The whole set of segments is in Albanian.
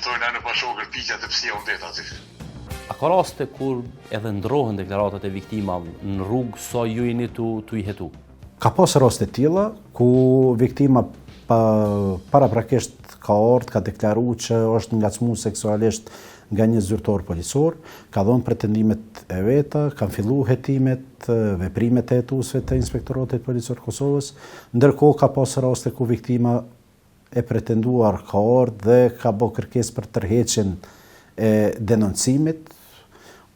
jetojnë anë pashokër piqja të psia udet aty. A ka raste kur edhe ndrohen deklaratat e viktimave në rrugë sa ju jeni tu I hetu? Ka pas raste tilla ku viktima paraprakisht ka ardhur, ka deklaruar që është ngacmuar seksualisht nga një zyrtar policor, ka dhënë pretendimet e veta, kanë filluar hetimet, veprimet e hetuesve të Inspektoratit Policor të Kosovës, ndërkohë ka pas raste ku viktima e pretenduar ka ardhur dhe ka bërë kërkesë për tërheqjen e denoncimit,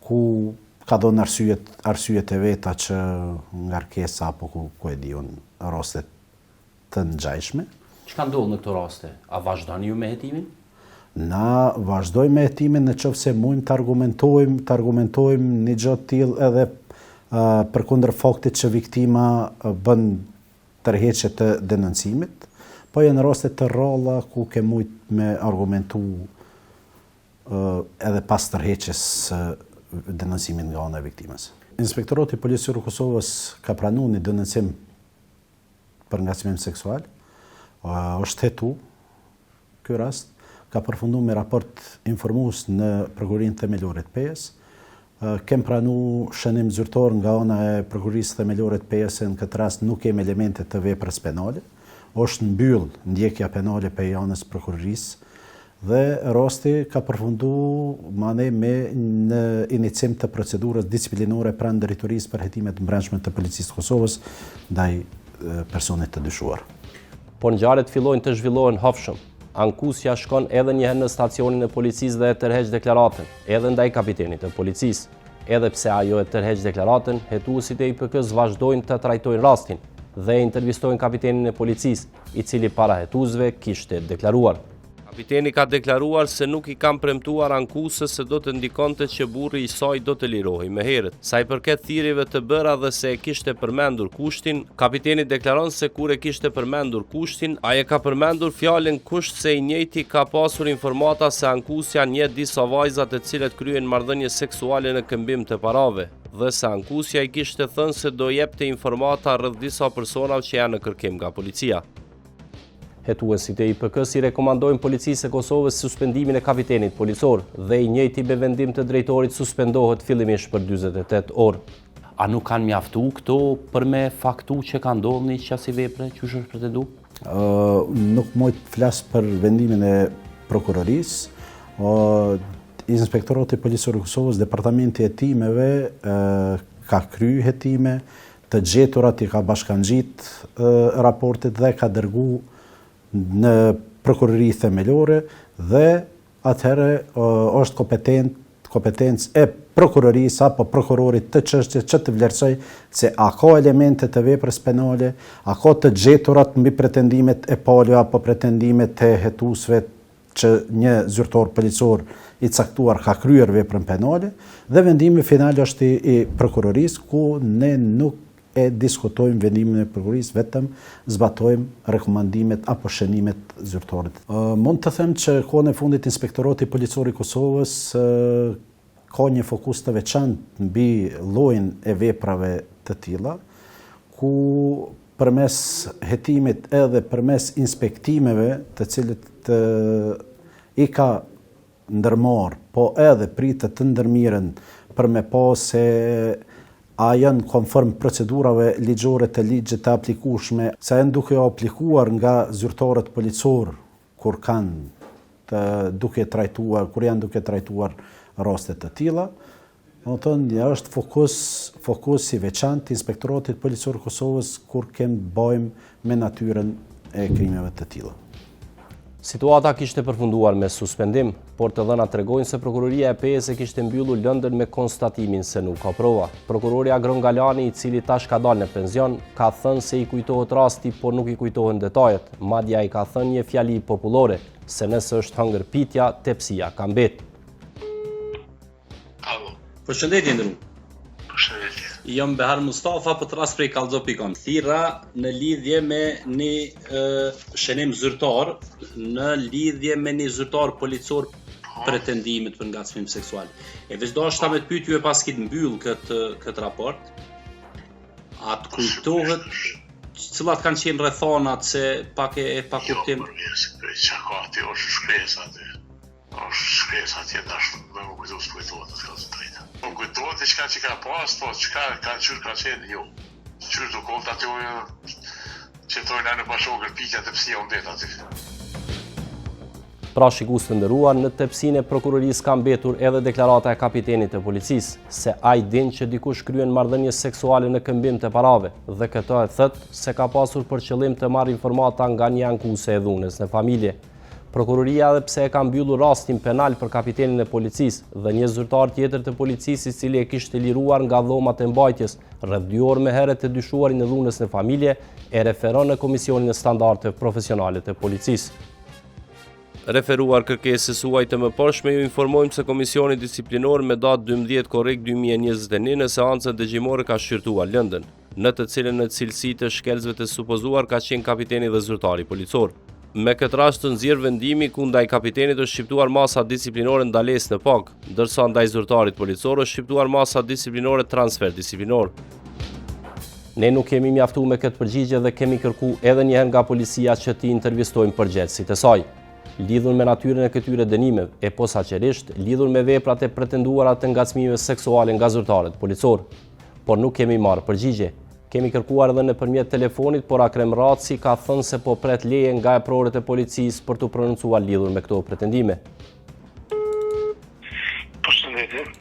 ku ka dhënë arsyet e veta që ngarkesa apo ku e diun raste të ngjashme. Çka ndodh në këto raste? A vazhdoni ju me hetimin? Na vazhdojmë me hetimin nëse mundëm të argumentojmë një gjë të tillë edhe përkundër faktit që viktima bën tërheqje të denoncimit, po janë raste të rralla ku ke mujt me argumentu edhe pas tërheqjes denoncimit nga ana e viktimës. Inspektorati Policor të Kosovës ka pranuar një denoncim për ngacmim seksual, është hetu ky rast, ka përfunduar me raport informues në Prokurorinë Themelore të Pejës. Kem pranuar shënim zyrtar nga ana e Prokurorisë Themelore të Pejës, në këtë rast nuk kemi elemente të veprës penale. Është mbyll ndjekja penale për anës prokurorisë dhe rasti ka përfunduar me në inicim të procedurës disiplinore pranë drejtorisë për hetimet brendshme të Policisë të Kosovës ndaj personit të dyshuar. Por ngjarjet fillojnë të zhvillohen hapshëm. Ankusja shkon edhe një herë në stacionin e policisë dhe e tërheq deklaratën, edhe ndaj kapitenit të policisë. Edhe pse ajo e tërheq deklaratën, hetuesit e IPK-s vazhdojnë të trajtojnë rastin dhe intervistojnë kapitenin e policisë, I cili para hetuesve kishte deklaruar. Kapiteni ka deklaruar se nuk I kam premtuar ankusës se do të ndikonte që burri I saj do të lirohej më herët. Sa I përket thirrjeve të bëra dhe se e kishte përmendur kushtin, kapiteni deklaron se kur e kishte përmendur kushtin, ai e ka përmendur fjalën kusht se I njëjti ka pasur informata se ankusja njeh disa vajza të cilat kryen marrëdhënie seksuale në këmbim të parave dhe se ankusja I kishte thënë se do jepte informata rreth disa personave që janë në kërkim nga policia. Hetuesit e IPK-s I rekomandojnë Policisë së Kosovës suspendimin e kapitenit policor dhe I njëjti me vendim të drejtorit suspendohet fillimisht për 48 orë. A nuk kanë mjaftu këto për me faktu që ka ndodhur një qasi vepre që është pretendu? Nuk mund të flas për vendimin e prokurorisë. Inspektorati Policor të Kosovës, Departamenti I hetimeve ka kryer hetime, të gjeturat I ka bashkangjit raportet dhe ka dërguar në Prokurori Themelore dhe atëherë është kompetencë e prokurorisë apo prokurorit të çështjes që të vlerësoj se a ka elemente të veprës penale, a ka të gjeturat mbi pretendimet e palëve apo pretendimet e hetuesve që një zyrtar policor I caktuar ka kryer veprën penale dhe vendimi final është I prokurorisë ku ne nuk e diskutojmë vendimin e prokurorisë, vetëm zbatojmë rekomandimet apo shënimet zyrtarit. Mund të them që kohën e fundit Inspektorati Policor I Kosovës ka një fokus të veçantë mbi llojin e veprave të tilla, ku përmes hetimit edhe përmes inspektimeve të cilët I ka ndërmarr, po edhe pritet të ndërmirën për me pa se a janë konform procedurave ligjore të ligjit të aplikueshme, sa janë duke aplikuar nga zyrtarët policor kur janë duke trajtuar raste të tilla. Është fokus I veçantë Inspektoratit Policor të Kosovës kur bëjmë me natyrën e krimeve të tilla. Situata kishte përfunduar me suspendim, por të dhënat tregojnë se Prokuroria e Pejës e kishte mbyllur lëndën me konstatimin se nuk ka prova. Prokurori Agron Galani, I cili tash ka dalë në penzion, ka thënë se I kujtohet rasti, por nuk I kujtohen detajet. Madje ai ka thënë një fjali popullore, se nëse është hëngër pitja, tepsia ka mbet. Përshëndetje ndëru. Jam Behar Mustafa, për të rast prej Kallxo.com. Thirra në lidhje me një shënim zyrtar, në lidhje me një zyrtar policor pretendimet për ngacmim seksual. E veç do është ta me të pyet ju e pas kit mbyll këtë raport, a të kujtohet cilat kanë qenë rrethonat se pak kuptim? Jo, për mirë, se prej çka ka aty është shkresë aty. shkres atje tash, dhe më kujtu së kujtuat të shkallës të drejta. Më kujtuat e qka që ka pas, po qka ka qyrë ka qenë, jo. Qyrë të kohët aty që tojnë në bashkogër pikjat e pësia unë aty. Pra shikues të nderuar, në tepsinë e prokurorisë ka mbetur edhe deklarata e kapitenit të policisë, se ai din që dikush kryen marrëdhënie seksuale në këmbim të parave, dhe këtë e thët se ka pasur për qëllim të marrë informata nga një ankuese e dhunës në familje. Prokuroria edhe pse e ka mbyllur rastin penal për kapitenin e policisë dhe një zyrtar tjetër të policisë i cili e kishte liruar nga dhomat e mbajtjes rreth 2 orë më herët të dyshuarin e dhunës në familje, e referon në Komisionin e Standardeve Profesionale të Policisë. Referuar kërkesës huaj të mëparshme, ju informojmë se Komisioni Disiplinor me datë 12 korrik 2021 në seancën dëgjimore ka shqyrtuar lëndën, në të cilën në cilësi të shkelzve të supozuar ka qenë kapiteni dhe zyrtari policor. Me këtë rast të nxjerr vendimi ku ndaj kapitenit është shqiptuar masa disiplinore ndalesë në pag, ndërsa ndaj zyrtarit policor është shqiptuar masa disiplinore transfer disiplinor. Ne nuk kemi mjaftuar me këtë përgjigje dhe kemi kërkuar edhe një herë nga policia që t'i intervistojmë përgjegjësit e saj, lidhur me natyrën e këtyre dënimeve e posaçërisht lidhur me veprat e pretenduara të ngacmimeve seksuale nga zyrtarët policor, por nuk kemi marrë përgjigje. Kemi kërkuar edhe nëpërmjet telefonit, por Akrem Raci ka thënë se po pret leje nga eprorët e policisë për të prononcuar lidhur me këto pretendime.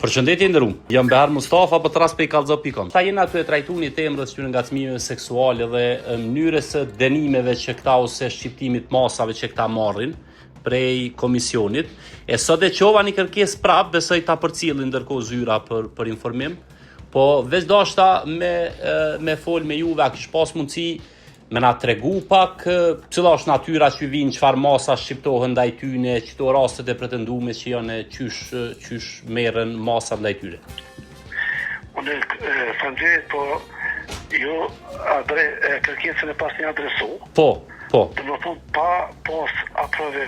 Përshëndetje nderuam. Jam Behar Mustafa, po tras pe kallzo.com. Ta jena aty e trajtuani temën e ngacmimeve seksuale dhe mënyrës së dënimeve që këta ose shqiptimit masave që këta marrin prej komisionit. E sot e qova një kërkesë prap, besoj ta përcjellin ndërkohë zyra për informim. Po veç dashta me fol me juve, a kish pas mundësi me na tregu pak cila është natyra që vinë, çfarë masa shqiptohen ndaj tyne, çto rastet e pretendume që janë qysh merren masa ndaj tyre. Unë falënderoj, po jo kërkesën e pas një adresu. Po. Dhe më thonë pa pas aprove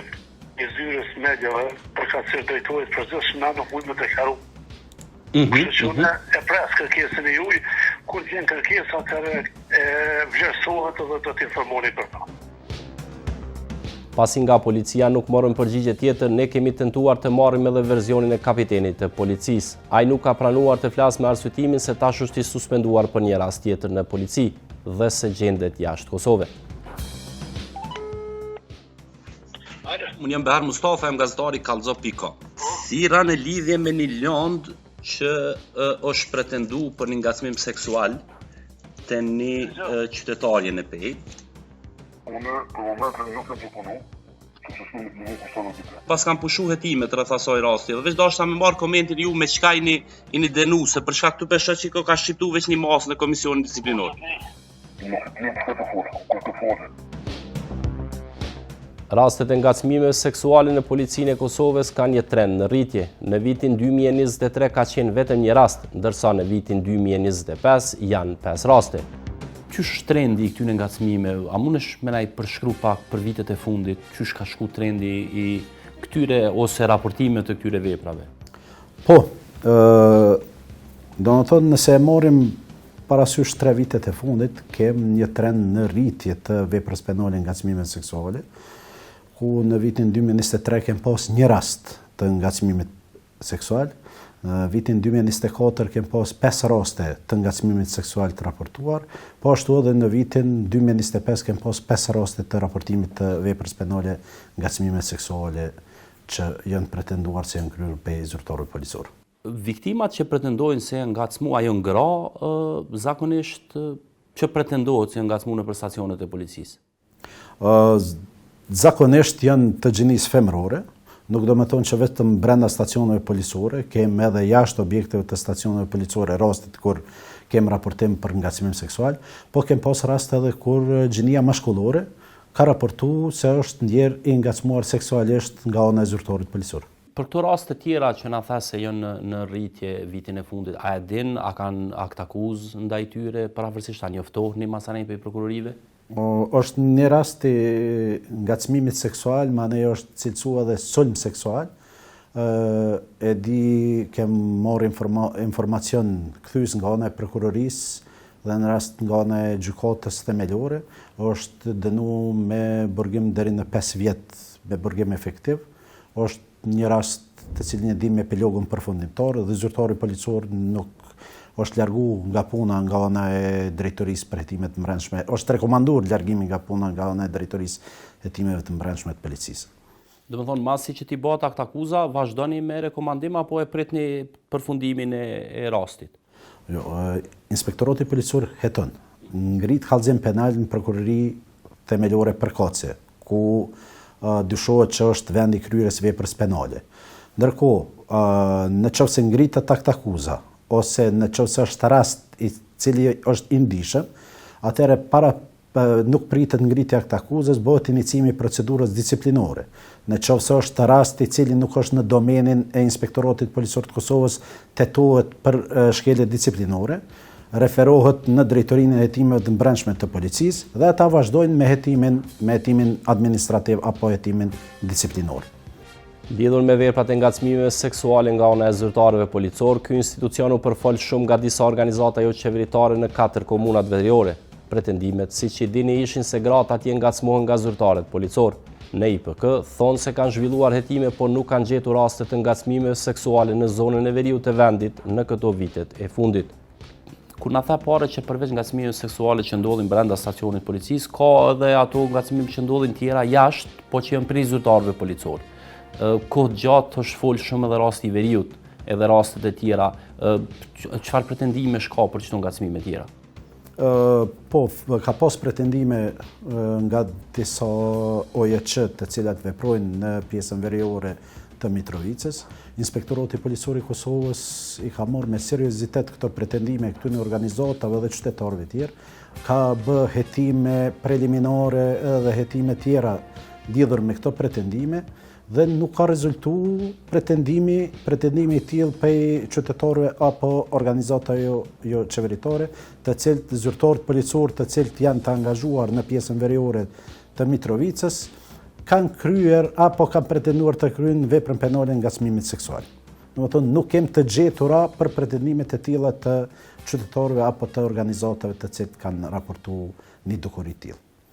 një zyrës medjave për ka të drejtorit për zërë na nuk mujtë me të deklaru. Kështë që unë e pres kërkesën e juj, kur t'jen kërkesë atëre vlerësohet dhe do t'informoni për ta. Pasi nga policia nuk morën përgjigje tjetër, ne kemi tentuar të marrim edhe versionin e kapitenit të policisë. Ai nuk ka pranuar të flasë me arsyetimin se tash është i suspenduar për një rast tjetër në polici dhe se gjendet jashtë Kosovë. Unë jam Behar Mustafa, jam gazetari kallzo.com. Si ra në lidhje me një lëndë që është pretendu për një ngacmim seksual të një qytetarje në pej. Unë për momentin nuk e përpunu, që shumë nuk Kosovë të Pas kam pushu hetimet rreth asaj rasti, dhe veç dashta me marrë komentin ju me çka jeni denuse, për shkak të pesha që ka shqiptu veç një masë në Komisionin Disiplinor. Rastet e ngacmimeve seksuale në policinë e Kosovës kanë një trend në rritje. Në vitin 2023 ka qenë vetëm një rast, ndërsa në vitin 2025 janë 5 raste. Qysh trendi i këtyre ngacmimeve? A mundesh me na i përshkru pak për vitet e fundit, qysh ka shku trendi i këtyre ose raportime të këtyre veprave? Po, do në thonë nëse e morim parasysh 3 vitet e fundit, kem një trend në rritje të veprës penale ngacmimeve seksuale, ku në vitin 2023 kem pas një rast të ngacmimit seksual, në vitin 2024 kem pas 5 raste të ngacmimit seksual të raportuar, po ashtu edhe në vitin 2025 kem pas 5 raste të raportimit të veprës penale ngacmime seksuale që janë pretenduar se janë kryer pe zyrtarët policor. Viktimat që pretendojnë se janë ngacmu, ajo ngra zakonisht që pretendohet se janë ngacmu në stacionet e policisë? Zakonisht janë të gjinisë femërore, nuk do me thonë që vetëm brenda stacioneve policore, kem edhe jashtë objekteve të stacioneve policore rastet kur kem raportim për ngacmim seksual, po kem pas rast edhe kur gjinia mashkullore ka raportu se është ndjer i ngacmuar seksualisht nga ana e zyrtarit policor. Për këto raste tjera që na tha se janë në rritje vitin e fundit, a e din, a kanë akt akuzë ndaj tyre, pavarësisht a njoftoheni masanej për prokurorive? Është një rast i ngacmimit seksual, ma ne është cilësua dhe sulm seksual. E di kem marrë informacion këthys nga ana e prokurorisë dhe në rast nga ana e gjykatës themelore, është dënu me burgim deri në 5 vjet me burgim efektiv. Është një rast të cilin e dim me epilogun përfundimtar dhe zyrtari policor nuk është largu nga puna nga ana e drejtorisë për hetimet të brendshme, është rekomanduar largimi nga puna nga ana e drejtorisë hetimeve të brendshme të policisë. Do të thonë, masi që ti bëhet akt akuza, vazhdoni me rekomandim apo e pritni përfundimin e rastit? Jo, inspektorati policor heton. Ngrit kallëzim penal në prokurori themelore përkatëse, ku dyshohet që është vendi kryerjes veprës penale. Ndërkohë, në qoftë se ngritet akt akuza ose në qoftë se është rast i cili është i ndishëm, atëherë nuk pritet ngritja akt akuzës, bëhet inicimi i procedurës disciplinore. Në qoftë se është rast i cili nuk është në domenin e Inspektoratit Policor të Kosovës, tetohet për shkelje disciplinore, referohet në drejtorinë e hetimeve të brendshme të policisë dhe ata vazhdojnë me hetimin administrativ apo hetimin disciplinor. Lidhur me veprat e ngacmimeve seksuale nga ana e zyrtarëve policor, ky institucion u përfol shumë nga disa organizata jo qeveritare në 4 komunat veriore. Pretendimet, siç i dini, ishin se gratë atje ngacmohen nga zyrtarët policor. Në IPK thonë se kanë zhvilluar hetime, por nuk kanë gjetur raste të ngacmimeve seksuale në zonën e veriut të vendit në këto vitet e fundit. Kur na tha pare që përveç ngacmimeve seksuale që ndodhin brenda stacionit policisë, ka edhe ato ngacmime që ndodhin tjera jashtë, po që janë prej zyrtarëve policor. Kohë gjatë është folë shumë edhe rasti i veriut, edhe rastet e tjera. Çfarë pretendime ka për çdo ngacmime tjera? Po, ka pas pretendime nga disa OJQ të cilat veprojnë në pjesën veriore të Mitrovicës. Inspektorati Policor i Kosovës i ka marrë me seriozitet këto pretendime këtyre organizatave dhe qytetarëve tjerë. Ka bë hetime preliminare dhe hetime tjera lidhur me këto pretendime dhe nuk ka rezultu pretendimi i tillë prej qytetarëve apo organizata jo qeveritare, të cilët zyrtarët policor të cilët janë të angazhuar në pjesën veriore të Mitrovicës, kanë kryer apo kanë pretenduar të kryejnë veprën penale ngacmimit seksual. Domethënë nuk kem të gjetura për pretendimet e tilla të qytetarëve apo të organizatave të cilët kanë raportuar një dukuri të tillë.